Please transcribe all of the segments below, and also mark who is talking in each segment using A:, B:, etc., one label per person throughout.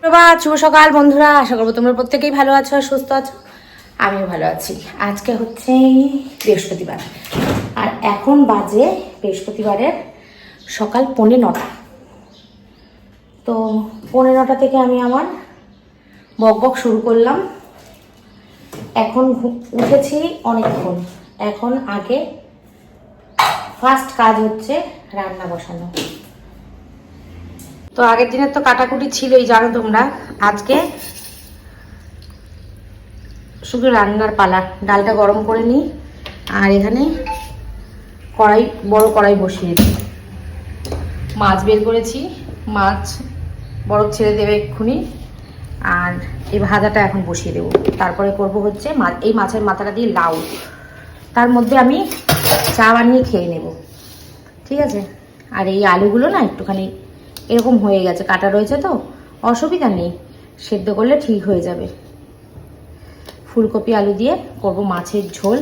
A: প্রভাত, শুভ সকাল বন্ধুরা। আশা করবো তোমরা প্রত্যেকেই ভালো আছো আর সুস্থ আছো। আমিও ভালো আছি। আজকে হচ্ছে বৃহস্পতিবার আর এখন বাজে বৃহস্পতিবারের সকাল 9:45। তো 9:45 থেকে আমি আমার বকবক শুরু করলাম। এখন উঠেছি অনেকক্ষণ। এখন আগে ফার্স্ট কাজ হচ্ছে রান্না বসানো। তো আগের দিনের তো কাটাকুটি ছিলই, জানো তোমরা। আজকে শুধু রান্নার পালা। ডালটা গরম করে নিই আর এখানে বড় কড়াই বসিয়ে দিই। মাছ বের করেছি, মাছ বরফ ছেড়ে দেবে এক্ষুনি। আর এই ভাজাটা এখন বসিয়ে দেবো। তারপরে করব হচ্ছে এই মাছের মাথাটা দিয়ে লাউ। তার মধ্যে আমি চা বানিয়ে খেয়ে নেব, ঠিক আছে। আর এই আলুগুলো না একটুখানি এরকম হয়ে গেছে, কাটা রয়েছে তো অসুবিধা নেই, সেদ্ধ করলে ঠিক হয়ে যাবে। ফুলকপি আলু দিয়ে করব মাছের ঝোল।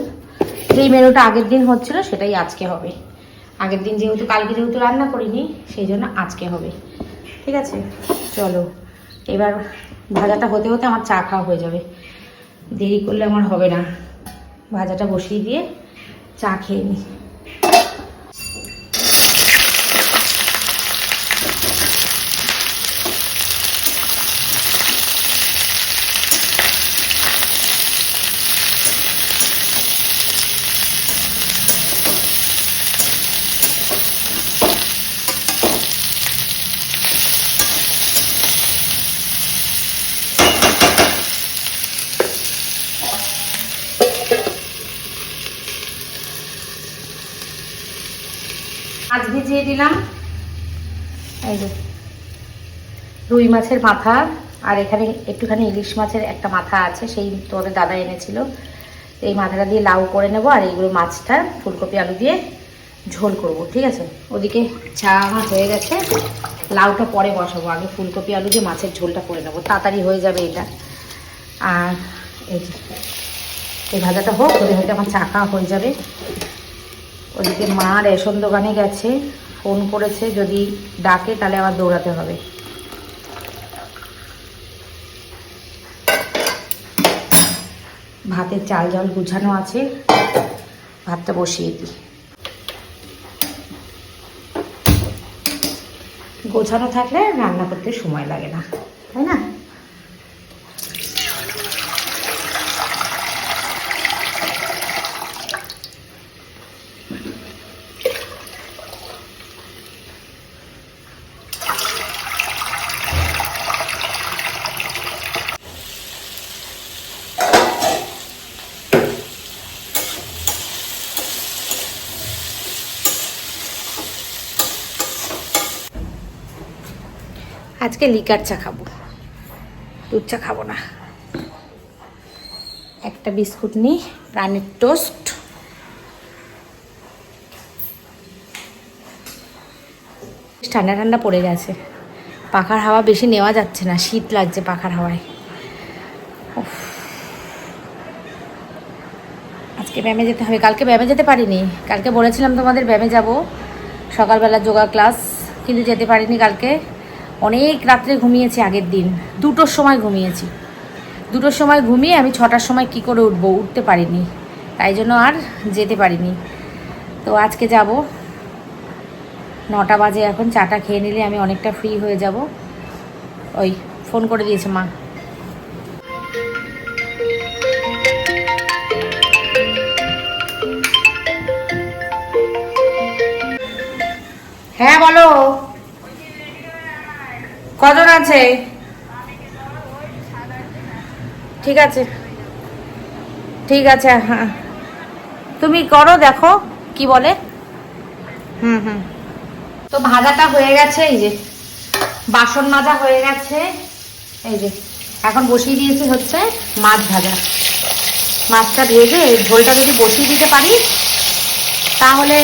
A: যেই মেনুটা আগের দিন হচ্ছিল সেটাই আজকে হবে। আগের দিন কালকে যেহেতু রান্না করিনি সেই জন্য আজকে হবে, ঠিক আছে। চলো এবার ভাজাটা হতে হতে আমার চা খাওয়া হয়ে যাবে, দেরি করলে আমার হবে না। ভাজাটা বসিয়ে দিয়ে চা খেয়ে নিই। মাছ ভিজিয়ে দিলাম, এই যে রুই মাছের মাথা। আর এখানে একটুখানি ইলিশ মাছের একটা মাথা আছে, সেই তোমাদের দাদা এনেছিল। এই মাথাটা দিয়ে লাউ করে নেব আর এইগুলো মাছটা ফুলকপি আলু দিয়ে ঝোল করব, ঠিক আছে। ওদিকে চা আমার হয়ে গেছে, লাউটা পরে বসাবো। আগে ফুলকপি আলু দিয়ে মাছের ঝোলটা করে নেবো, তাড়াতাড়ি হয়ে যাবে এটা। আর এই যে এই ভাজাটা হোক, হতে হতে আমার চা খাওয়া হয়ে যাবে। ওদিকে মা রেশন দোকানে গেছে, ফোন করেছে, যদি ডাকে তাহলে আবার দৌড়াতে হবে। ভাতের চাল জল গুছানো আছে, ভাতটা বসিয়ে দিই। গোছানো থাকলে রান্না করতে সময় লাগে না, তাই না। আজকে লিকার চা খাবো, দুধ চা খাবো না। একটা বিস্কুট নিই, প্রাণের টোস্ট। ঠান্ডা ঠান্ডা পড়ে গেছে, পাখার হাওয়া বেশি নেওয়া যাচ্ছে না, শীত লাগছে পাখার হাওয়ায়। আজকে ব্যায়ামে যেতে হবে, কালকে ব্যায়ামে যেতে পারিনি। কালকে বলেছিলাম তোমাদের ব্যায়ামে যাব, সকালবেলা যোগা ক্লাস, কিন্তু যেতে পারিনি কালকে। অনেক রাত্রে ঘুমিয়েছি, আগের দিন 2টোর সময় ঘুমিয়েছি। 2টোর সময় ঘুমিয়ে আমি 6টার সময় কি করে উঠতে পারিনি, তাই জন্য আর যেতে পারিনি। তো আজকে যাব, 9টা বাজে এখন। চাটা খেয়ে নিলে আমি অনেকটা ফ্রি হয়ে যাব। ওই ফোন করে দিয়েছে মা। হ্যাঁ বলো, কজন আছে? ঠিক আছে ঠিক আছে, হ্যাঁ তুমি করো, দেখো কি বলে। হুম। তো ভাজাটা হয়ে গেছে, এই যে বাসন মাজা হয়ে গেছে। এই যে এখন বসিয়ে দিয়েছি হচ্ছে মাছ ভাজা। মাছটা ভেজে ঝোলটা যদি বসিয়ে দিতে পারি তাহলে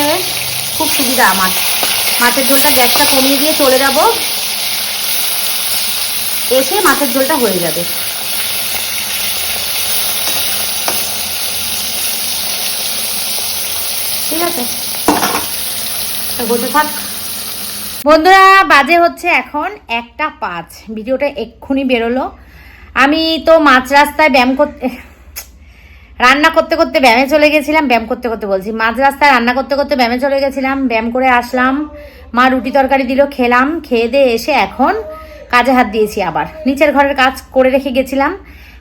A: খুব সুবিধা আমার। মাছের ঝোলটা গ্যাসটা কমিয়ে দিয়ে চলে যাব, এসে মাছের ঝোলটা হয়ে যাবে। ঠিক আছে, তো বসে থাক। বন্ধুরা বাজে হচ্ছে এখন 1:05, ভিডিওটা এক্ষুনি বেরোলো। আমি তো মাঝ রাস্তায় রান্না করতে করতে ব্যায়ামে চলে গেছিলাম, মাঝ রাস্তায় রান্না করতে করতে ব্যায়ামে চলে গেছিলাম, ব্যায়াম করে আসলাম, মা রুটি তরকারি দিল, খেলাম, খেয়ে দিয়ে এসে এখন কাজে হাত দিয়েছি। আবার নিচের ঘরের কাজ করে রেখে গেছিলাম,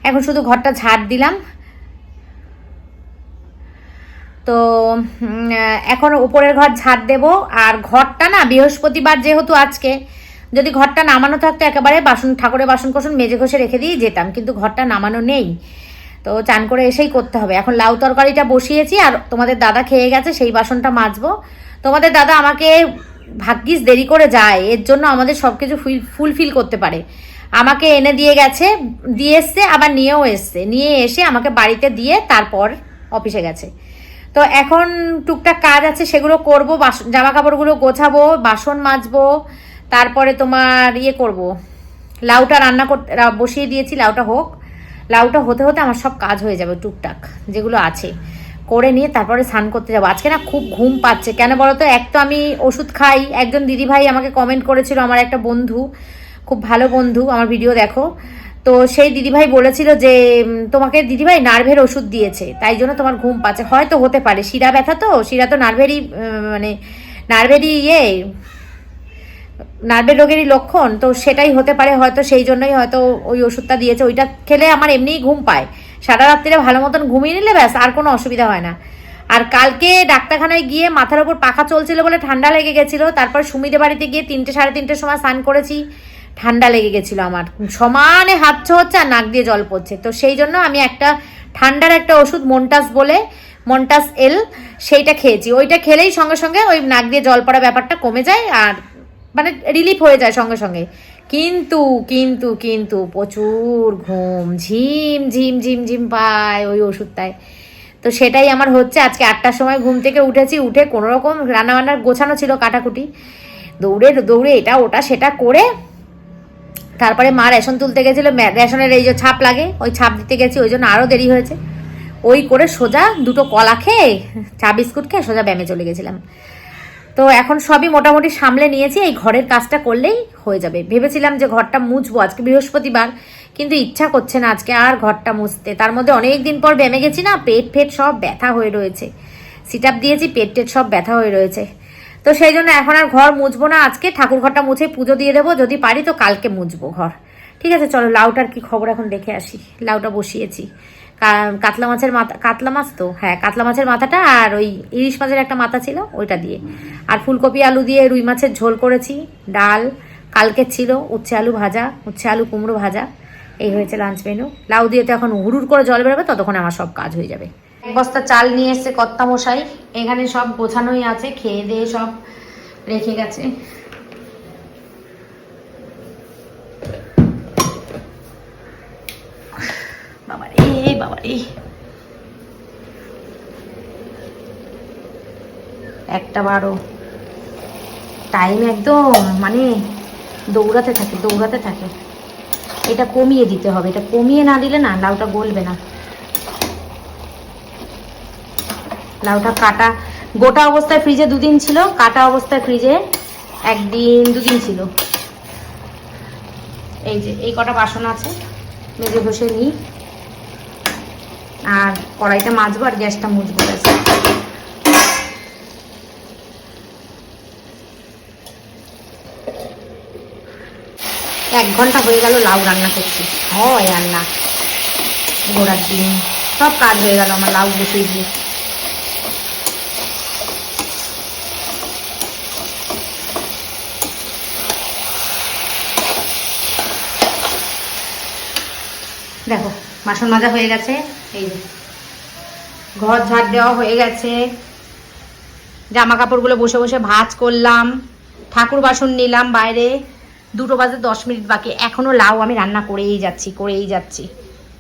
A: এখন শুধু ঘরটা ঝাড় দিলাম। তো এখন উপরের ঘর ঝাড় দেব। আর ঘরটা না বৃহস্পতিবার যেহেতু আজকে, যদি ঘরটা নামানো থাকতো একেবারে ঠাকুরের বাসন কোসন মেজে ঘষে রেখে দিয়ে যেতাম, কিন্তু ঘরটা নামানো নেই, তো চান করে এসেই করতে হবে। এখন লাউ তরকারিটা বসিয়েছি, আর তোমাদের দাদা খেয়ে গেছে, সেই বাসনটা মাজবো। তোমাদের দাদা আমাকে ভাগ্যিস দেরি করে যায়, এর জন্য আমাদের সব কিছু ফুলফিল করতে পারে। আমাকে এনে দিয়ে গেছে, দিয়ে এসছে, আবার নিয়েও এসছে, নিয়ে এসে আমাকে বাড়িতে দিয়ে তারপর অফিসে গেছে। তো এখন টুকটাক কাজ আছে, সেগুলো করবো, জামা কাপড়গুলো গোছাবো, বাসন মাজবো, তারপরে তোমার করব, লাউটা রান্না করতে বসিয়ে দিয়েছি, লাউটা হতে হতে আমার সব কাজ হয়ে যাবে, টুকটাক যেগুলো আছে করে নিয়ে তারপরে স্নান করতে যাবো। আজকে না খুব ঘুম পাচ্ছে, কেন বলো তো? এক তো আমি ওষুধ খাই, একজন দিদিভাই আমাকে কমেন্ট করেছিল, আমার একটা বন্ধু, খুব ভালো বন্ধু, আমার ভিডিও দেখো, তো সেই দিদিভাই বলেছিল যে তোমাকে দিদিভাই নার্ভের ওষুধ দিয়েছে, তাই জন্য তোমার ঘুম পাচ্ছে। হয়তো হতে পারে, শিরা ব্যথা তো, শিরা তো নার্ভেরই মানে নার্ভেরই নার্ভের রোগেরই লক্ষণ, তো সেটাই হতে পারে, হয়তো সেই জন্যই হয়তো ওই ওষুধটা দিয়েছে। ওইটা খেলে আমার এমনিই ঘুম পায়, সারা রাত্রিরে ভালো মতন ঘুমিয়ে নিলে ব্যাস আর কোনো অসুবিধা হয় না। আর কালকে ডাক্তারখানায় গিয়ে মাথার ওপর পাখা চলছিল বলে ঠান্ডা লেগে গেছিলো, তারপর সুমিদের বাড়িতে গিয়ে 3টে সাড়ে 3টের সময় স্নান করেছি, ঠান্ডা লেগে গেছিলো আমার, সমানে হাতছ হচ্ছে আর নাক দিয়ে জল পড়ছে। তো সেই জন্য আমি একটা ঠান্ডার একটা ওষুধ মন্টাস এল সেইটা খেয়েছি। ওইটা খেলেই সঙ্গে সঙ্গে ওই নাক দিয়ে জল পড়া ব্যাপারটা কমে যায়, আর মানে রিলিফ হয়ে যায় সঙ্গে সঙ্গে। কিন্তু কিন্তু কিন্তু প্রচুর ঘুম, ঝিম ঝিম ঝিম ঝিম পায় ওই ওষুধটায়। তো সেটাই আমার হচ্ছে। আজকে 8টার সময় ঘুম থেকে উঠেছি, উঠে কোনো রকম রান্নাবান্নার গোছানো ছিল, কাটাকুটি, দৌড়ে দৌড়ে এটা ওটা সেটা করে তারপরে মা রেশন তুলতে গেছিলো, রেশনের এই যে ছাপ লাগে, ওই ছাপ দিতে গেছি, ওই জন্য আরও দেরি হয়েছে। ওই করে সোজা 2টো কলা খেয়ে, চা বিস্কুট খেয়ে সোজা ব্যায়ামে চলে গেছিলাম। তো এখন সবই মোটামুটি সামলে নিয়েছি, এই ঘরের কাজটা করলেই হয়ে যাবে। ভেবেছিলাম যে ঘরটা মুছবো, আজকে বৃহস্পতিবার, কিন্তু ইচ্ছা করছে না আজকে আর ঘরটা মুছতে। তার মধ্যে অনেক দিন পর ব্যায়ামে গেছি না, পেট সব ব্যথা হয়ে রয়েছে, সিট আপ দিয়েছি, পেট সব ব্যথা হয়ে রয়েছে। তো সেই জন্য এখন আর ঘর মুছবো না, আজকে ঠাকুর ঘরটা মুছে পুজো দিয়ে দেবো, যদি পারি তো কালকে মুছবো ঘর। ঠিক আছে, চলো লাউটার কি খবর এখন দেখে আসি। লাউটা বসিয়েছি, কাতলা মাছের মাথা, কাতলা মাছ তো, হ্যাঁ কাতলা মাছের মাথাটা, আর ওই ইলিশ মাছের একটা মাথা ছিল ওইটা দিয়ে, আর ফুলকপি আলু দিয়ে রুই মাছের ঝোল করেছি, ডাল কালকে ছিল, উচ্ছে আলু ভাজা, উচ্ছে আলু কুমড়ো ভাজা, এই হয়েছে লাঞ্চ মেনু। লাউ দিয়ে তো এখন হুড়ুর করে জল বেরোবে, ততক্ষণ আমার সব কাজ হয়ে যাবে। 1 বস্তা চাল নিয়ে এসছে কর্তা মশাই, এখানে সব গোছানোই আছে, খেয়ে দিয়ে সব রেখে গেছে। বাবারে 1:12, টাইম একদম মানে দৌড়াতে থাকে। এটা কমিয়ে দিতে হবে, এটা কমিয়ে না দিলে না লাউটা গলবে না। লাউটা কাটা গোটা অবস্থায় ফ্রিজে 2 দিন ছিল, কাটা অবস্থায় ফ্রিজে 1 দিন 2 দিন ছিল। এই যে এই কটা বাসন আছে, মেজে বসে নিই, আর কড়াইটা মাজবো আর গ্যাসটা মুছবো। 1 ঘন্টা হয়ে গেল লাউ রান্না করছি, হয় আর না, গোড়ার দিন সব কাজ হয়ে গেল আমার লাউ বসিয়ে দিয়ে। দেখো বাসন মাজা হয়ে গেছে, এই ঘর ঝাড় দেওয়া হয়ে গেছে, জামা কাপড়গুলো বসে বসে ভাঁজ করলাম, ঠাকুর বাসন নিলাম বাইরে। 2টো বাজে 10 মিনিট বাকি, এখনো লাউ আমি রান্না করেই যাচ্ছি।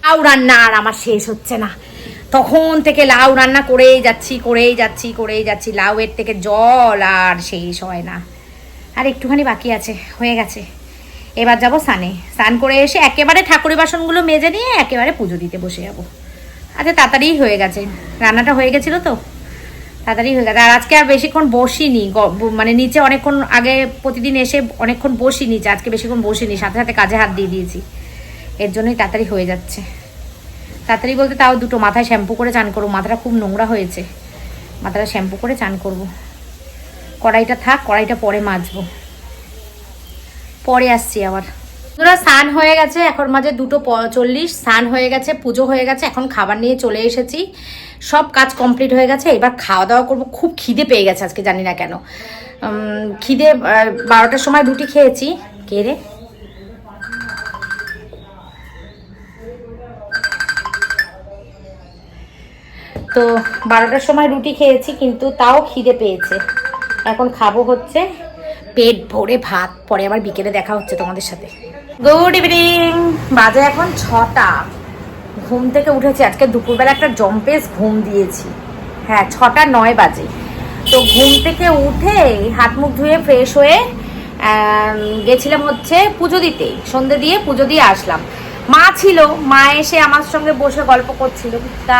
A: লাউ রান্না আর আমার শেষ হচ্ছে না, তখন থেকে লাউ রান্না করেই যাচ্ছি। লাউয়ের থেকে জল আর শেষ হয় না। আর একটুখানি বাকি আছে, হয়ে গেছে। এবার যাবো স্নান করে এসে একেবারে ঠাকুরের বাসনগুলো মেজে নিয়ে একেবারে পুজো দিতে বসে যাবো। আচ্ছা তাড়াতাড়ি হয়ে গেছে, রান্নাটা হয়ে গেছিলো তো তাড়াতাড়ি হয়ে গেছে। আর আজকে আর বেশিক্ষণ বসিনি, মানে নিচে অনেকক্ষণ আগে প্রতিদিন এসে অনেকক্ষণ বসি নিচে, আজকে বেশিক্ষণ বসিনি, সাথে সাথে কাজে হাত দিয়ে দিয়েছি, এর জন্যই তাড়াতাড়ি হয়ে যাচ্ছে। তাড়াতাড়ি বলতে তাও দুটো, মাথায় শ্যাম্পু করে চান করবো, মাথাটা খুব নোংরা হয়েছে, মাথাটা শ্যাম্পু করে চান করব। কড়াইটা থাক, কড়াইটা পরে মাজবো, পরে আসছি আবার। তোরা স্নান হয়ে গেছে, এখন মাঝে 2:40, স্নান হয়ে গেছে, পুজো হয়ে গেছে, এখন খাবার নিয়ে চলে এসেছি, সব কাজ কমপ্লিট হয়ে গেছে, এবার খাওয়া দাওয়া করবো। খুব খিদে পেয়ে গেছে আজকে, জানি না কেন খিদে। 12টার সময় রুটি খেয়েছি। কে রে? তো 12টার সময় রুটি খেয়েছি, কিন্তু তাও খিদে পেয়েছে। এখন খাবো হচ্ছে পেট ভরে ভাত, পরে আবার বিকেলে দেখা হচ্ছে তোমাদের সাথে। গুড ইভিনিং, বাজে এখন 6টা। ঘুম থেকে উঠেছি, আজকে দুপুরবেলা একটা জম্পেস ঘুম দিয়েছি। হ্যাঁ, 6:09 বাজে। তো ঘুম থেকে উঠে হাত মুখ ধুয়ে ফ্রেশ হয়ে গেছিলাম হচ্ছে পুজো দিতে, সন্ধে দিয়ে পুজো দিয়ে আসলাম। মা ছিল, মা এসে আমার সঙ্গে বসে গল্প করছিল, তা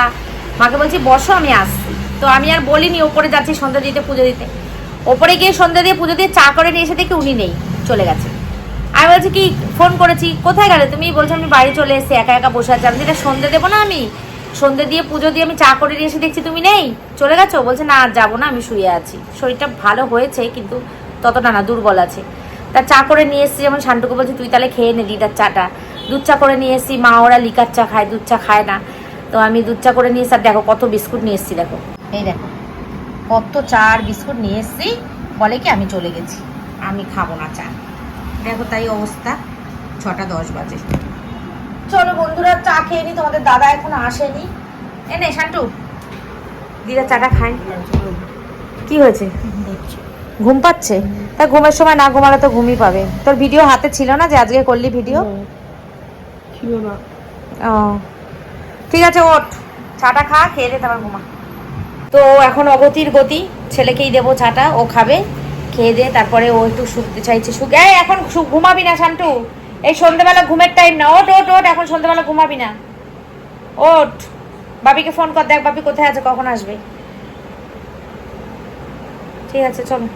A: মাকে বলছি বসো আমি আসছি। তো আমি আর বলিনি ওপরে যাচ্ছি সন্ধ্যা দিতে, পুজো দিতে। ওপরে গিয়ে সন্ধ্যা দিয়ে পুজো দিয়ে চা করে নিয়ে এসে দেখি উনি নেই, চলে গেছে। আমি বলছি কি, ফোন করেছি, কোথায় গেলে তুমি? বলছো আমি বাড়ি চলে এসেছি, একা একা বসে আছি। আমি যেটা সন্ধ্যে দেবো না, আমি সন্ধ্যে দিয়ে পুজো দিয়ে আমি চা করে নিয়ে এসে দেখছি তুমি নেই, চলে গেছো। বলছে না আর যাবো না, আমি শুয়ে আছি। শরীরটা ভালো হয়েছে কিন্তু ততটা না, দুর্বল আছে। তা চা করে নিয়ে এসেছি, যেমন শান্টুকে বলছি তুই তাহলে খেয়ে নে দিদার চাটা। দুধ চা করে নিয়ে এসেছি, মা ওরা লিকার চা খায়, দুধ চা খায় না। তো আমি দুধ চা করে নিয়ে এসে, আর দেখো কত বিস্কুট নিয়ে এসেছি, দেখো এই দেখো কত চা আর বিস্কুট নিয়ে এসেছি। বলে কি আমি চলে গেছি, আমি খাবো না চা। দেখো তাই অবস্থা, 6:10 বাজে। চলো বন্ধুরা চা খেয়ে নি, তোমাদের দাদা এখনো আসেনি। এনে শান্টু দিদা চাটা খায়। কি হয়েছে? ঘুম পাচ্ছে? তা ঘুমের সময় না ঘুমালে তো ঘুমই পাবে। তোর ভিডিও হাতে ছিল না যে আজকে করলি ভিডিও?
B: ছিল না।
A: ও ঠিক আছে, ওঠ চাটা খা, খেয়ে দে তারপর ঘুমা। তো এখন অগতির গতি, ছেলেকেই দেবো চাটা, ও খাবে, খেয়ে দে তারপরে ও একটু শুতে চাইছে। এখন ঘুমাবি না শান্টু, এই সন্ধ্যেবেলা ঘুমের টাইম না। ওঠ ওঠ ওঠ, এখন সন্ধ্যেবেলা ঘুমাবি না, ওঠ। বাবিকে ফোন কর, দেখ বাবি কোথায় আছে, কখন আসবে। ঠিক আছে চলো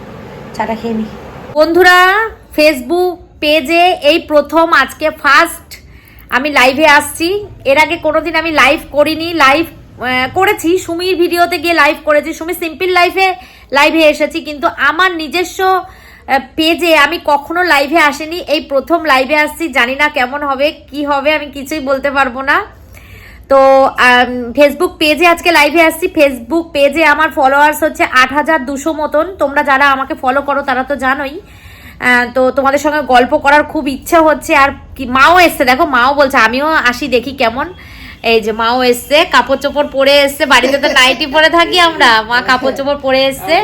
A: চাটা খেয়ে নি। বন্ধুরা ফেসবুক পেজে এই প্রথম, আজকে ফার্স্ট আমি লাইভে আসছি। এর আগে কোনোদিন আমি লাইভ করিনি। লাইভ করেছি সুমির ভিডিওতে গিয়ে লাইভ করেছি, সুমি সিম্পল লাইভে এসেছি, কিন্তু আমার নিজস্ব পেজে আমি কখনো লাইভে আসিনি। এই প্রথম লাইভে আসছি, জানি না কেমন হবে কি হবে, আমি কিছুই বলতে পারবো না। তো ফেসবুক পেজে আজকে লাইভে আসছি। ফেসবুক পেজে আমার ফলোয়ার্স হচ্ছে 8,200 মতন। তোমরা যারা আমাকে ফলো করো তারা তো জানোই। তো তোমাদের সঙ্গে গল্প করার খুব ইচ্ছে হচ্ছে। আর কি, মাও এসছে, দেখো মাও বলছে আমিও আসি দেখি কেমন। এই যে মাও এসছে, কাপড় চোপড় পরে এসছে, বাড়িতে তো নাইটি পরে থাকি আমরা, মা কাপড় চোপড় পরে এসছে।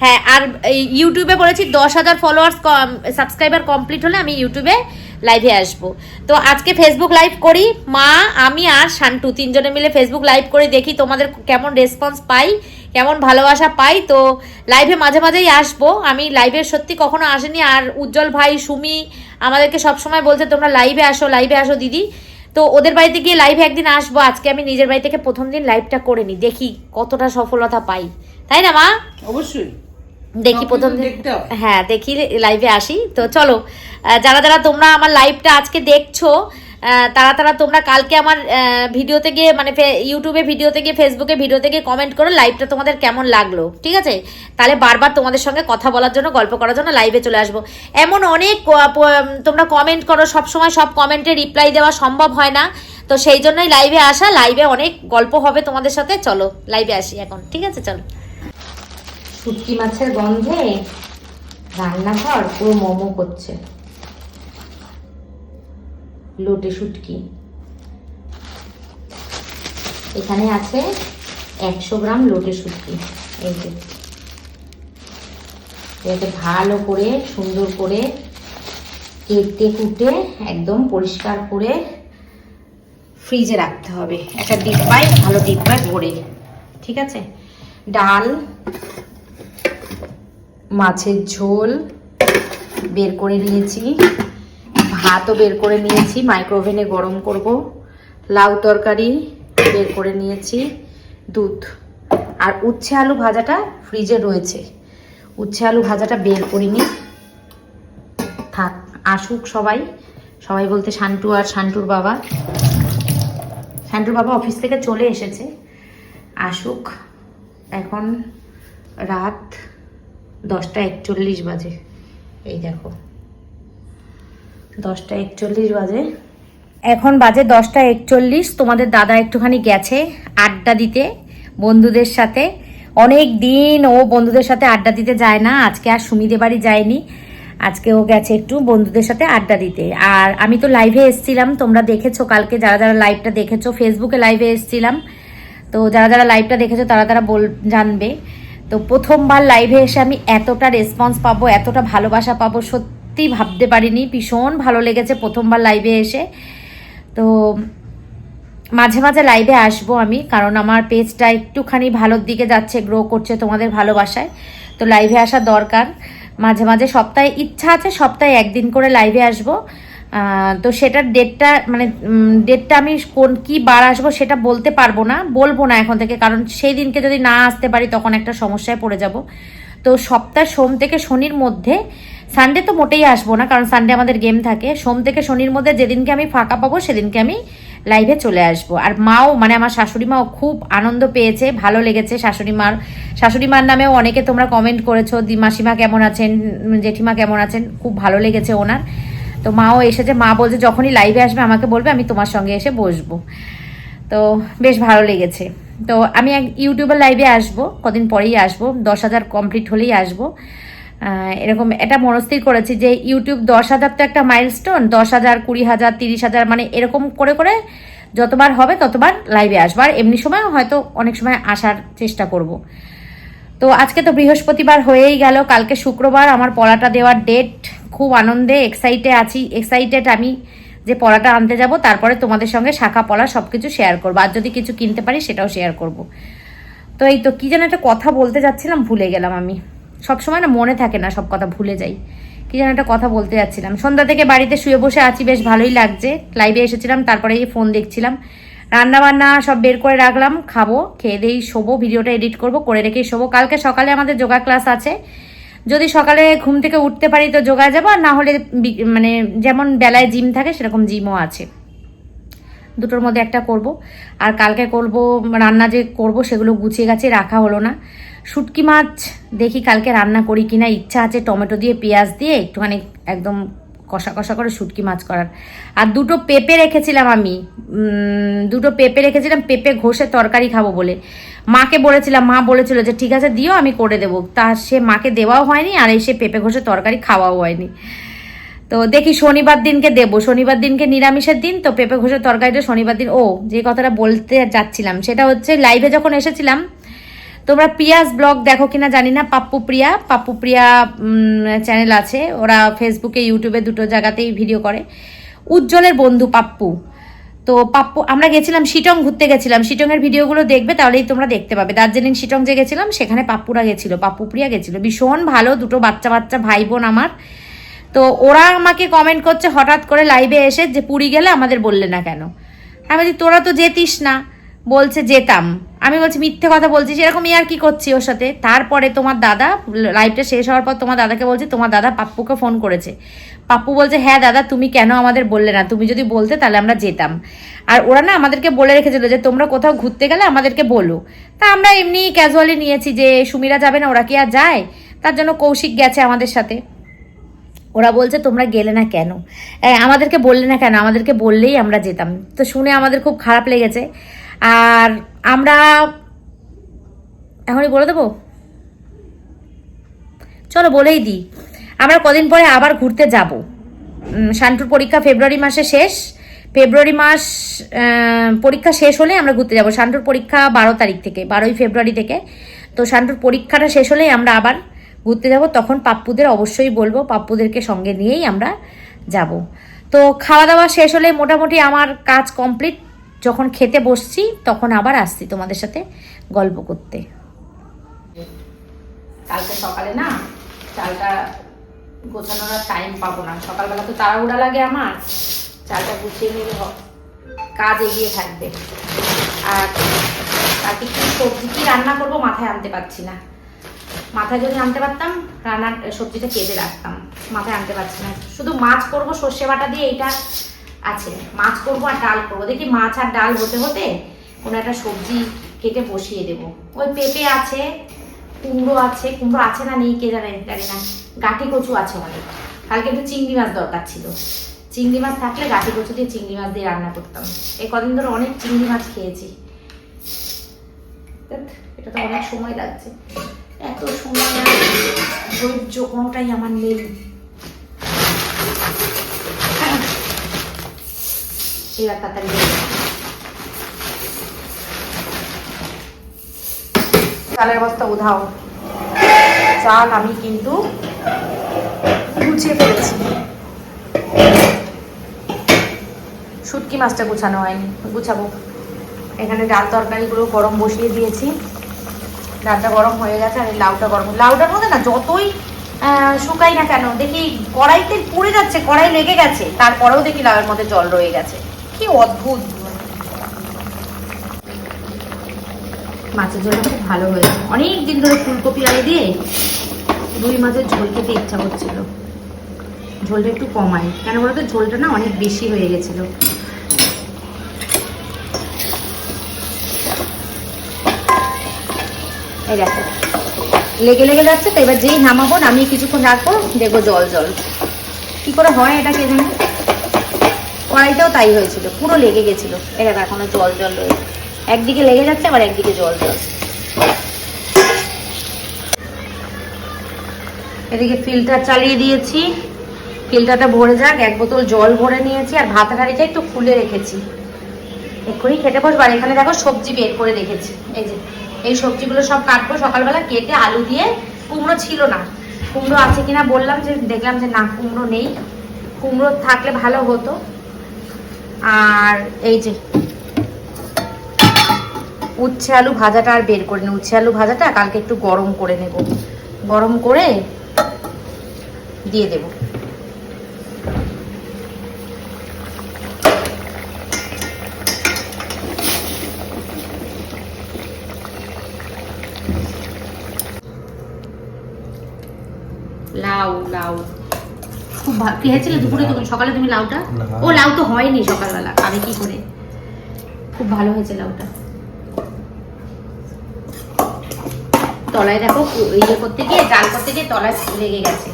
A: হ্যাঁ, আর ইউটিউবে বলেছি 10,000 ফলোয়ার্স সাবস্ক্রাইবার কমপ্লিট হলে আমি ইউটিউবে লাইভে আসবো। তো আজকে ফেসবুক লাইভ করি, মা আমি আর শান্টু তিনজনে মিলে ফেসবুক লাইভ করে দেখি তোমাদের কেমন রেসপন্স পাই, কেমন ভালোবাসা পাই। তো লাইভে মাঝে মাঝেই আসবো, আমি লাইভে সত্যি কখনো আসেনি। আর উজ্জ্বল ভাই, সুমি আমাদেরকে সবসময় বলছে তোমরা লাইভে আসো দিদি। তো ওদের বাড়িতে গিয়ে লাইভে একদিন আসবো। আজকে আমি নিজের বাড়ি থেকে প্রথম দিন লাইভটা করে নি, দেখি কতটা সফলতা পাই, তাই না মা?
B: অবশ্যই
A: দেখি প্রথম দিন, হ্যাঁ দেখি লাইভে আসি। তো চলো যারা যারা তোমরা আমার লাইভটা আজকে দেখছো, তারা তোমরা কালকে আমার ভিডিওতে গিয়ে, মানে ইউটিউবে ভিডিওতে গিয়ে, ফেসবুকে ভিডিওতে গিয়ে কমেন্ট করো লাইভটা তোমাদের কেমন লাগলো, ঠিক আছে? তাহলে বারবার তোমাদের সঙ্গে কথা বলার জন্য, গল্প করার জন্য লাইভে চলে আসবো। এমন অনেক তোমরা কমেন্ট করো, সব সময় সব কমেন্টে রিপ্লাই দেওয়া সম্ভব হয় না, তো সেই জন্যই লাইভে আসা। লাইভে অনেক গল্প হবে তোমাদের সাথে। চলো লাইভে আসি এখন, ঠিক আছে? চলো। শুটকি মাছের গন্ধে রান্নাঘর পুরো মোমো করছে। লোটে শুটকি এখানে আছে 100 গ্রাম লোটে শুটকি। এই যে এটাকে ভালো করে সুন্দর করে কেটে কুটে একদম পরিষ্কার করে ফ্রিজে রাখতে হবে, একটা ডিব্বায়, ভালো ডিব্বায় ভরে, ঠিক আছে? ডাল, মাছের ঝোল বের করে নিয়েছি, ভাতও বের করে নিয়েছি, মাইক্রোওভেনে গরম করব, লাউ তরকারি বের করে নিয়েছি, দুধ আর উচ্ছে আলু ভাজাটা ফ্রিজে রয়েছে, উচ্ছে আলু ভাজাটা বের করিনি, থাক আসুক সবাই। সবাই বলতে শান্টু আর শান্টুর বাবা, শান্টুর বাবা অফিস থেকে চলে এসেছে, আসুক। এখন রাত 10:41 বাজে, এই দেখো 10:41 বাজে, এখন বাজে 10:41। তোমাদের দাদা একটুখানি গেছে আড্ডা দিতে বন্ধুদের সাথে। অনেক দিন ও বন্ধুদের সাথে আড্ডা দিতে যায় না, আজকে আর সুমিদের বাড়ি যায়নি, আজকে ও গেছে একটু বন্ধুদের সাথে আড্ডা দিতে। আর আমি তো লাইভে এসেছিলাম, তোমরা দেখেছো কালকে, যারা যারা লাইভটা দেখেছো, ফেসবুকে লাইভে এসেছিলাম, তো যারা যারা লাইভটা দেখেছো তারা তারা জানবে। তো প্রথমবার লাইভে এসে আমি এতটা রেসপন্স পাবো, এতটা ভালোবাসা পাবো সত্যি ভাবতে পারিনি। ভীষণ ভালো লেগেছে প্রথমবার লাইভে এসে। তো মাঝে মাঝে লাইভে আসবো আমি, কারণ আমার পেজটা একটুখানি ভালোর দিকে যাচ্ছে, গ্রো করছে তোমাদের ভালোবাসায়, তো লাইভে আসা দরকার। মাঝে মাঝে সপ্তাহে ইচ্ছা আছে সপ্তাহে একদিন করে লাইভে আসবো। তো সেটার ডেটটা মানে ডেটটা আমি কোন কি বার আসবো সেটা বলতে পারবো না, বলবো না এখন থেকে, কারণ সেই দিনকে যদি না আসতে পারি তখন একটা সমস্যায় পড়ে যাব। তো সপ্তাহ সোম থেকে শনির মধ্যে, সানডে তো মোটেই আসবো না কারণ সানডে আমাদের গেম থাকে, সোম থেকে শনির মধ্যে যেদিনকে আমি ফাঁকা পাবো সেদিনকে আমি লাইভে চলে আসবো। আর মাও মানে আমার শাশুড়ি মাও খুব আনন্দ পেয়েছে, ভালো লেগেছে। শাশুড়ি মার নামেও অনেকে তোমরা কমেন্ট করেছো, মাসিমা কেমন আছেন, জেঠিমা কেমন আছেন, খুব ভালো লেগেছে ওনার। তো মাও এসেছে, মা বলছে যখনই লাইভে আসবে আমাকে বলবে, আমি তোমার সঙ্গে এসে বসবো। তো বেশ ভালো লেগেছে। তো আমি এক ইউটিউবের লাইভে আসবো, কদিন পরেই আসবো, 10,000 কমপ্লিট হলেই আসবো। এরকম এটা মনস্থির করেছি যে ইউটিউব 10,000 তো একটা মাইলস্টোন, 10,000, 20,000, 30,000 মানে এরকম করে করে যতবার হবে ততবার লাইভে আসবো। আর এমনি সময় হয়তো অনেক সময় আসার চেষ্টা করব। তো আজকে তো বৃহস্পতিবার হয়েই গেল, কালকে শুক্রবার আমার পড়াটা দেওয়ার ডেট। খুব আনন্দে এক্সাইটেড আমি যে পড়াটা আনতে যাব, তারপরে তোমাদের সঙ্গে শাখা পলা সব কিছু শেয়ার করবো, আর যদি কিছু কিনতে পারি সেটাও শেয়ার করব। তো এই তো কি যেন একটা কথা বলতে যাচ্ছিলাম, ভুলে গেলাম। আমি সবসময় না মনে থাকে না, সব কথা ভুলে যাই। কি যেন একটা কথা বলতে যাচ্ছিলাম। সন্ধ্যা থেকে বাড়িতে শুয়ে বসে আছি, বেশ ভালোই লাগছে। লাইভে এসেছিলাম, তারপরে এই ফোন দেখছিলাম, রান্না বান্না সব বের করে রাখলাম, খাবো, খেয়ে দিয়েই শোবো, ভিডিওটা এডিট করবো, করে রেখেই শোবো। কালকে সকালে আমাদের যোগা ক্লাস আছে, যদি সকালে ঘুম থেকে উঠতে পারি তো যোগায় যাবো, আর না হলে মানে যেমন বেলায় জিম থাকে সেরকম জিমও আছে, দুটোর মধ্যে একটা করব। আর কালকে করব রান্না, যে করব সেগুলো গুছিয়ে গাছিয়ে রাখা হলো না। শুটকি মাছ দেখি কালকে রান্না করি কিনা, ইচ্ছা আছে টমেটো দিয়ে পেঁয়াজ দিয়ে একটুখানি একদম কষা কষা করে শুটকি মাছ করার। আর দুটো পেঁপে রেখেছিলাম আমি, পেঁপে ঘষে তরকারি খাবো বলে। মাকে বলেছিলাম, মা বলেছিল যে ঠিক আছে দিও, আমি করে দেবো। তা সে মাকে দেওয়াও হয়নি, আর এসে পেঁপে ঘষে তরকারি খাওয়াও হয়নি। তো দেখি শনিবার দিনকে দেবো, শনিবার দিনকে নিরামিষের দিন, তো পেঁপে ঘষের তরকারিটা শনিবার দিন। ও যে কথাটা বলতে যাচ্ছিলাম সেটা হচ্ছে, লাইভে যখন এসেছিলাম, তোমরা প্রিয়াস ব্লগ দেখো কিনা জানি না, পাপ্পু প্রিয়া চ্যানেল আছে, ওরা ফেসবুকে ইউটিউবে দুটো জায়গাতেই ভিডিও করে। উজ্জ্বলের বন্ধু পাপ্পু, তো পাপ্পু আমরা গেছিলাম শিটং, ঘুরতে গেছিলাম। শিটংয়ের ভিডিওগুলো দেখবে তাহলেই তোমরা দেখতে পাবে। দার্জিলিং শিটং যে গেছিলাম সেখানে পাপ্পুরা গেছিল, পাপ্পু প্রিয়া গেছিল, ভীষণ ভালো, দুটো বাচ্চা ভাই বোন আমার। তো ওরা আমাকে কমেন্ট করছে হঠাৎ করে লাইভে এসে যে পুরী গেলে আমাদের বললে না কেন। আমি বলছি তোরা তো যেতিস না, বলছে যেতাম। আমি বলছি মিথ্যে কথা বলছিস, এরকমই আর কি করছি ওর সাথে। তারপরে তোমার দাদা লাইভটা শেষ হওয়ার পর তোমার দাদাকে বলছে, তোমার দাদা পাপ্পুকে ফোন করেছে। পাপ্পু বলছে হ্যাঁ দাদা তুমি কেন আমাদের বললে না, তুমি যদি বলতে তাহলে আমরা যেতাম। আর ওরা না আমাদেরকে বলে রেখেছিল যে তোমরা কোথাও ঘুরতে গেলে আমাদেরকে বলো। তা আমরা এমনি ক্যাজুয়ালি নিয়েছি যে সুমিরা যাবে না, ওরা কি আর যায়, তার জন্য কৌশিক গেছে আমাদের সাথে। ওরা বলছে তোমরা গেলে না কেন, আমাদেরকে বললে না কেন, আমাদেরকে বললেই আমরা যেতাম। তো শুনে আমাদের খুব খারাপ লেগেছে। আর আমরা এখনই বলে দেবো, চলো বলেই দিই, আমরা কদিন পরে আবার ঘুরতে যাব। শান্টুর পরীক্ষা ফেব্রুয়ারি মাসে শেষ, ফেব্রুয়ারি মাস পরীক্ষা শেষ হলে আমরা ঘুরতে যাব। শান্টুর পরীক্ষা 12 তারিখ থেকে, 12ই ফেব্রুয়ারি থেকে। তো শান্টুর পরীক্ষাটা শেষ হলেই আমরা আবার ঘুরতে যাব। তখন পাপ্পুদের অবশ্যই বলবো, পাপ্পুদেরকে সঙ্গে নিয়েই আমরা যাব। তো খাওয়া দাওয়া শেষ হলে মোটামুটি আমার কাজ কমপ্লিট। যখন খেতে বসছি তখন আবার আসছি তোমাদের সাথে গল্প করতে। কালকে সকালে না চালটা গোছানোর আর টাইম পাবো না, সকালবেলা তো তাড়াহুড়া লাগে আমার, চালটা গুছিয়ে নিলে কাজ এগিয়ে থাকবে। আর কালকে কি সবজি কি রান্না করবো মাথায় আনতে পারছি না। মাথায় যদি আনতে পারতাম রান্নার সবজিটা কেটে রাখতাম, মাথায় আনতে পারছি না। শুধু মাছ করবো সর্ষে বাটা দিয়ে, এইটা আছে। মাছ করবো আর ডাল করবো, দেখি মাছ আর ডাল হতে হতে কোনো একটা সবজি কেটে বসিয়ে দেবো। ওই পেঁপে আছে, কুমড়ো আছে, কুমড়ো আছে না নেই কে জানে, জানি না। গাঁটি কচু আছে অনেক। কালকে একটু চিংড়ি মাছ দরকার ছিল, চিংড়ি মাছ থাকলে গাঁটি কচু দিয়ে চিংড়ি মাছ দিয়ে রান্না করতাম। এই কদিন ধরে অনেক চিংড়ি মাছ খেয়েছি। এটা তো অনেক সময় লাগছে, এত সময় আর ধৈর্য কোনোটাই আমার নেই। এবার তাড়াতাড়ি চালের বস্তা উধাও, চাল আমি কিন্তু গুছিয়ে ফেলেছি। শুটকি মাছটা গুছানো হয়নি, গুছাবো। এখানে ডাল তরকারিগুলো গরম বসিয়ে দিয়েছি, ডালটা গরম হয়ে গেছে। আর লাউটা গরম, লাউটার মধ্যে না যতই শুকাই না কেন দেখি কড়াইতে পুড়ে যাচ্ছে, কড়াই লেগে গেছে, তারপরেও দেখি লাউয়ের মধ্যে জল রয়ে গেছে। কি অদ্ভুত। মাছের ঝোলটা খুব ভালো হয়েছে। অনেক দিন ধরে ফুলকপি আলু দিয়ে রুই মাছের ঝোল খেতে ইচ্ছা করছিল। ঝোলটা একটু কমাই, কেন বলতো ঝোলটা না অনেক বেশি হয়ে গেছিল। এই দেখো লেগে লেগে যাচ্ছে, তো এবার যেই নামাবো নামিয়ে কিছুক্ষণ রাখবো, দেখবো জল জল। কি করে হয় এটা কে জানে। কড়াইটাও তাই হয়েছিল, পুরো লেগে গেছিল। এই দেখো এখনো জল জল রয়েছে, একদিকে লেগে যাচ্ছে আবার একদিকে জল জল। এদিকে ফিল্টার চালিয়ে দিয়েছি, ফিল্টারটা ভরে যাক। এক বোতল জল ভরে নিয়েছি, আর ভাতের হাঁড়িটা একটু খুলে রেখেছি। এক্ষুনি খেতে বসবো। আর এখানে দেখো সবজি বের করে রেখেছি, এই যে এই সবজিগুলো সব কাটবো সকালবেলা কেটে। আলু দিয়ে, কুমড়ো ছিল না, কুমড়ো আছে কিনা বললাম, যে দেখলাম যে না কুমড়ো নেই, কুমড়ো থাকলে ভালো হতো। আর এই যে উচ্ছে আলু ভাজাটা আর বের করে নি, উচ্ছে আলু ভাজাটা কালকে একটু গরম করে নেব, গরম করে দিয়ে দেব। লাউ লাউ খুব খেয়েছিলে দুপুরে? তখন সকালে তুমি লাউটা, ও লাউ তো হয়নি সকালবেলা, আমি কি করে। খুব ভালো হয়েছে লাউটা। তলায় দেখো ইয়ে করতে গিয়ে, ডাল করতে গিয়ে তলায় লেগে গেছে,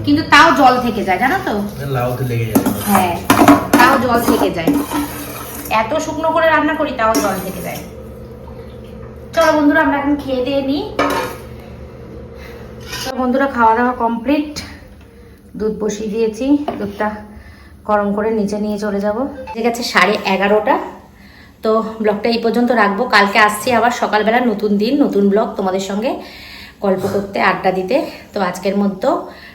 A: কিন্তু তাও জল থেকে যায়, জানো তো।
C: লাউ তো লেগে যায়।
A: হ্যাঁ, তাও জল থেকে যায়। এত শুকনো করে রান্না করি তাও জল থেকে যায়। চলো বন্ধুরা আমরা এখন খেয়ে দিয়ে নিই। তো বন্ধুরা খাওয়া দাওয়া কমপ্লিট, দুধ বসিয়ে দিয়েছি, দুধটা গরম করে নিচে নিয়ে চলে যাব। ঠিক আছে 11:30। তো ব্লগটা এই পর্যন্ত রাখবো। কালকে আসছি আবার সকালবেলা, নতুন দিন নতুন ব্লগ তোমাদের সঙ্গে গল্প করতে, আড্ডা দিতে। তো আজকের মতো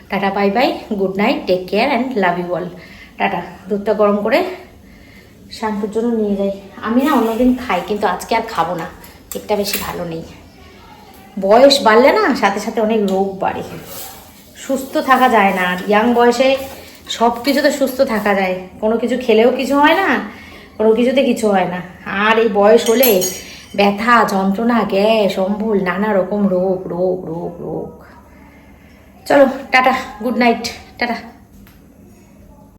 A: tata, bye bye, good night, take care and love you all. Tata. দুধটা গরম করে শ্যাম্পুর জন্য নিয়ে যাই। আমি না অন্যদিন খাই, কিন্তু আজকে আর খাবো না, পেটটা বেশি ভালো নেই। বয়স বাড়লে না সাথে সাথে অনেক রোগ বাড়ে, সুস্থ থাকা যায় না। আর ইয়াং বয়সে সব কিছুতে সুস্থ থাকা যায়, কোনো কিছু খেলেও কিছু হয় না, কোনো কিছুতে কিছু হয় না। আর এই বয়স হলে ব্যথা যন্ত্রণা, গ্যাস, অম্বল, নানা রকম রোগ রোগ রোগ রোগ। চলো টাটা, গুড নাইট, টাটা।